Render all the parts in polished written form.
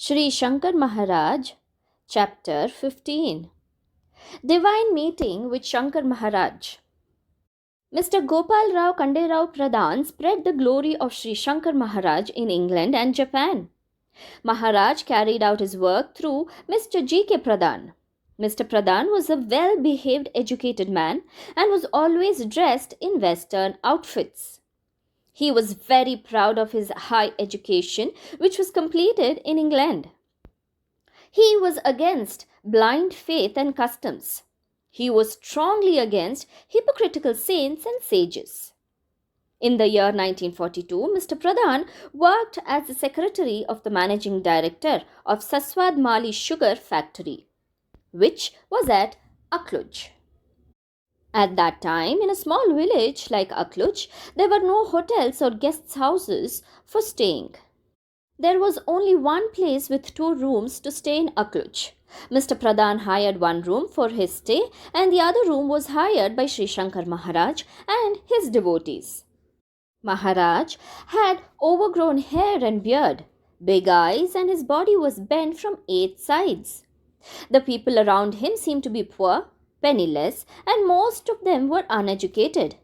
Shri Shankar Maharaj, Chapter 15. Divine Meeting with Shankar Maharaj. Mr. Gopal Rao Kanderao Pradhan spread the glory of Shri Shankar Maharaj in England and Japan. Maharaj carried out his work through Mr. G.K. Pradhan. Mr. Pradhan was a well-behaved, educated man and was always dressed in Western outfits. He was very proud of his high education, which was completed in England. He was against blind faith and customs. He was strongly against hypocritical saints and sages. In the year 1942, Mr. Pradhan worked as the secretary of the managing director of Saswad Mali Sugar Factory, which was at Akluj. At that time, in a small village like Akluj, there were no hotels or guest houses for staying. There was only one place with 2 rooms to stay in Akluj. Mr. Pradhan hired one room for his stay and the other room was hired by Sri Shankar Maharaj and his devotees. Maharaj had overgrown hair and beard, big eyes, and his body was bent from 8 sides. The people around him seemed to be poor, penniless, and most of them were uneducated.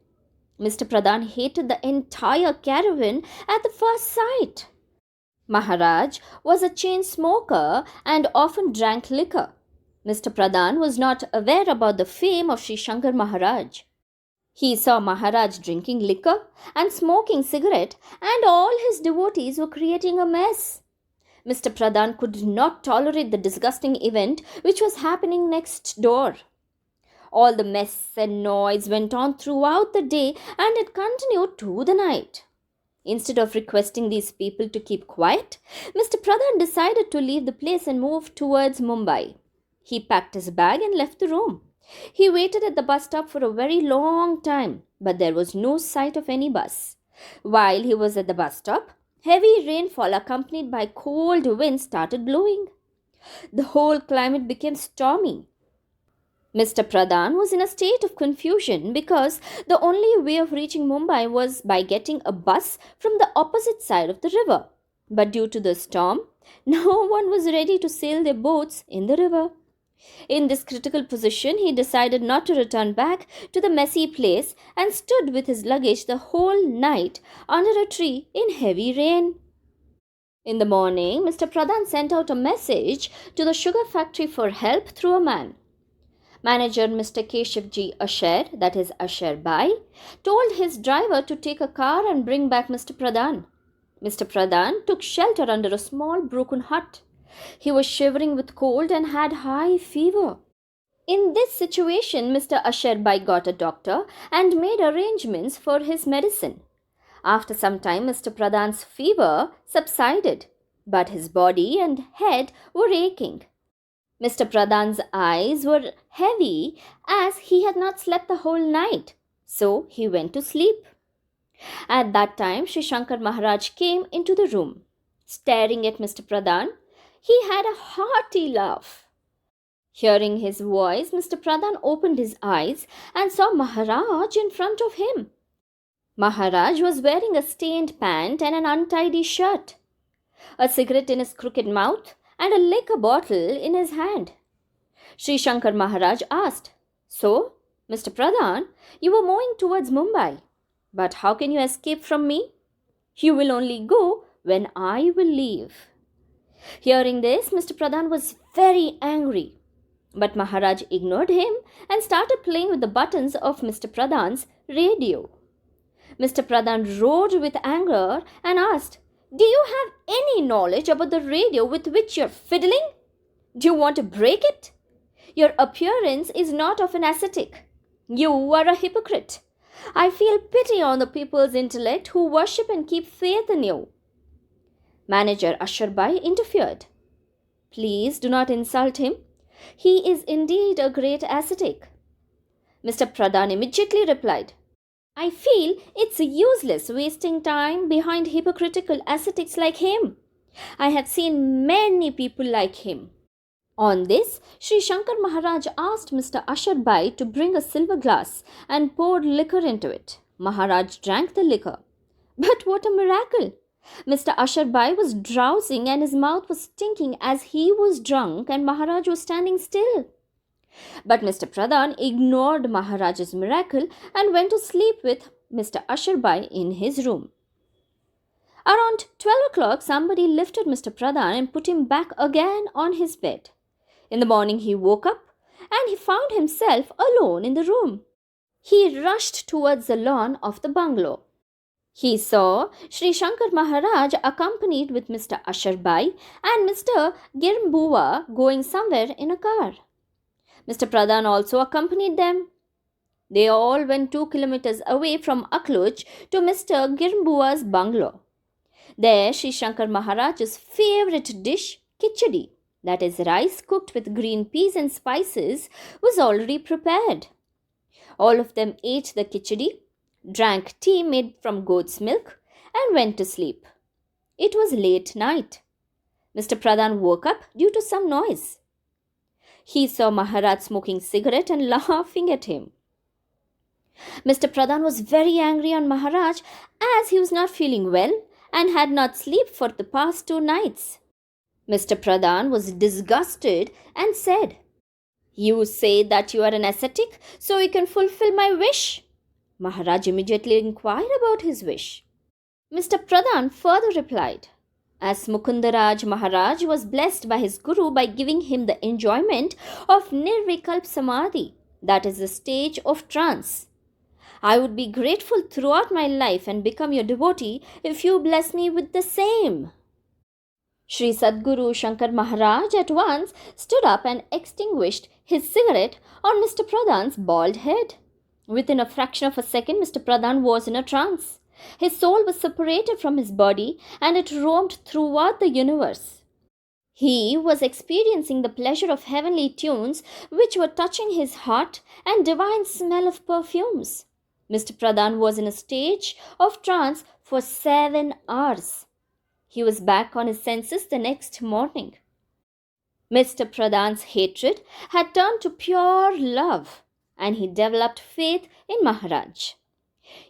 Mr. Pradhan hated the entire caravan at the first sight. Maharaj was a chain smoker and often drank liquor. Mr. Pradhan was not aware about the fame of Sri Shankar Maharaj. He saw Maharaj drinking liquor and smoking cigarette, and all his devotees were creating a mess. Mr. Pradhan could not tolerate the disgusting event which was happening next door. All the mess and noise went on throughout the day and it continued to the night. Instead of requesting these people to keep quiet, Mr. Pradhan decided to leave the place and move towards Mumbai. He packed his bag and left the room. He waited at the bus stop for a very long time, but there was no sight of any bus. While he was at the bus stop, heavy rainfall accompanied by cold winds started blowing. The whole climate became stormy. Mr. Pradhan was in a state of confusion because the only way of reaching Mumbai was by getting a bus from the opposite side of the river. But due to the storm, no one was ready to sail their boats in the river. In this critical position, he decided not to return back to the messy place and stood with his luggage the whole night under a tree in heavy rain. In the morning, Mr. Pradhan sent out a message to the sugar factory for help through a man. Manager Mr. Keshevji Asher, that is Asher Bai, told his driver to take a car and bring back Mr. Pradhan. Mr. Pradhan took shelter under a small broken hut. He was shivering with cold and had high fever. In this situation, Mr. Asher Bai got a doctor and made arrangements for his medicine. After some time, Mr. Pradhan's fever subsided, but his body and head were aching. Mr. Pradhan's eyes were heavy as he had not slept the whole night, so he went to sleep. At that time, Sri Shankar Maharaj came into the room. Staring at Mr. Pradhan, he had a hearty laugh. Hearing his voice, Mr. Pradhan opened his eyes and saw Maharaj in front of him. Maharaj was wearing a stained pant and an untidy shirt, a cigarette in his crooked mouth, and a liquor bottle in his hand. Sri Shankar Maharaj asked, "So, Mr. Pradhan, you were moving towards Mumbai, but how can you escape from me? You will only go when I will leave." Hearing this, Mr. Pradhan was very angry, but Maharaj ignored him and started playing with the buttons of Mr. Pradhan's radio. Mr. Pradhan roared with anger and asked, "Do you have any knowledge about the radio with which you're fiddling? Do you want to break it? Your appearance is not of an ascetic. You are a hypocrite. I feel pity on the people's intellect who worship and keep faith in you." Manager Asher Bai interfered. "Please do not insult him. He is indeed a great ascetic." Mr. Pradhan immediately replied, "I feel it's useless wasting time behind hypocritical ascetics like him. I have seen many people like him." On this, Sri Shankar Maharaj asked Mr. Asher Bai to bring a silver glass and poured liquor into it. Maharaj drank the liquor. But what a miracle! Mr. Asharbai was drowsing and his mouth was stinking as he was drunk and Maharaj was standing still. But Mr. Pradhan ignored Maharaj's miracle and went to sleep with Mr. Asharbai in his room. Around 12 o'clock, somebody lifted Mr. Pradhan and put him back again on his bed. In the morning, he woke up and he found himself alone in the room. He rushed towards the lawn of the bungalow. He saw Shri Shankar Maharaj accompanied with Mr. Asharbai and Mr. Girmbua going somewhere in a car. Mr. Pradhan also accompanied them. They all went 2 kilometers away from Akluj to Mr. Girmbua's bungalow. There, Shri Shankar Maharaj's favorite dish, khichdi, that is rice cooked with green peas and spices, was already prepared. All of them ate the khichdi, drank tea made from goat's milk, and went to sleep. It was late night. Mr. Pradhan woke up due to some noise. He saw Maharaj smoking cigarette and laughing at him. Mr. Pradhan was very angry on Maharaj as he was not feeling well and had not slept for the past 2 nights. Mr. Pradhan was disgusted and said, "You say that you are an ascetic so you can fulfill my wish." Maharaj immediately inquired about his wish. Mr. Pradhan further replied, as Mukundaraj Maharaj was blessed by his Guru by giving him the enjoyment of Nirvikalp Samadhi, that is the stage of trance. I would be grateful throughout my life and become your devotee if you bless me with the same. Shri Sadguru Shankar Maharaj at once stood up and extinguished his cigarette on Mr. Pradhan's bald head. Within a fraction of a second, Mr. Pradhan was in a trance. His soul was separated from his body and it roamed throughout the universe. He was experiencing the pleasure of heavenly tunes which were touching his heart and divine smell of perfumes. Mr. Pradhan was in a stage of trance for 7 hours. He was back on his senses the next morning. Mr. Pradhan's hatred had turned to pure love and he developed faith in Maharaj.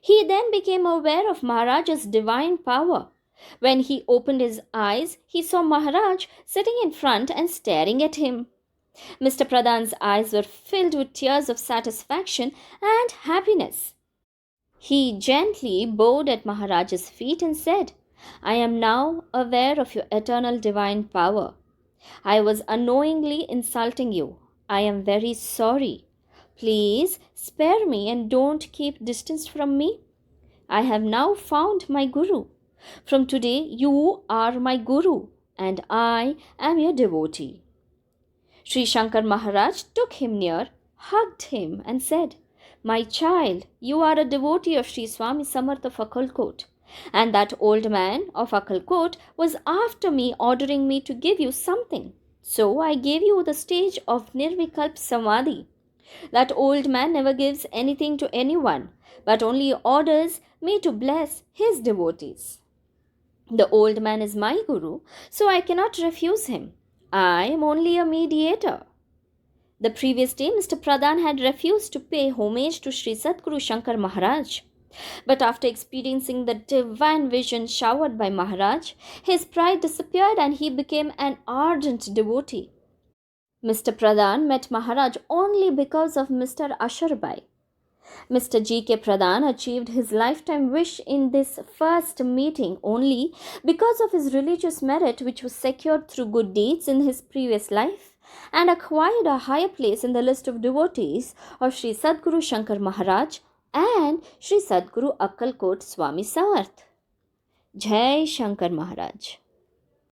He then became aware of Maharaj's divine power. When he opened his eyes, he saw Maharaj sitting in front and staring at him. Mr. Pradhan's eyes were filled with tears of satisfaction and happiness. He gently bowed at Maharaj's feet and said, "I am now aware of your eternal divine power. I was unknowingly insulting you. I am very sorry. Please spare me and don't keep distance from me. I have now found my Guru. From today, you are my Guru and I am your devotee." Shri Shankar Maharaj took him near, hugged him and said, "My child, you are a devotee of Shri Swami Samarth of Akkalkot. And that old man of Akkalkot was after me ordering me to give you something. So I gave you the stage of Nirvikalp Samadhi. That old man never gives anything to anyone, but only orders me to bless his devotees. The old man is my Guru, so I cannot refuse him. I am only a mediator." The previous day, Mr. Pradhan had refused to pay homage to Shri Sadguru Shankar Maharaj. But after experiencing the divine vision showered by Maharaj, his pride disappeared and he became an ardent devotee. Mr. Pradhan met Maharaj only because of Mr. Asharbai. Mr. G.K. Pradhan achieved his lifetime wish in this first meeting only because of his religious merit, which was secured through good deeds in his previous life, and acquired a higher place in the list of devotees of Shri Sadguru Shankar Maharaj and Shri Sadguru Akkalkot Swami Samarth. Jai Shankar Maharaj.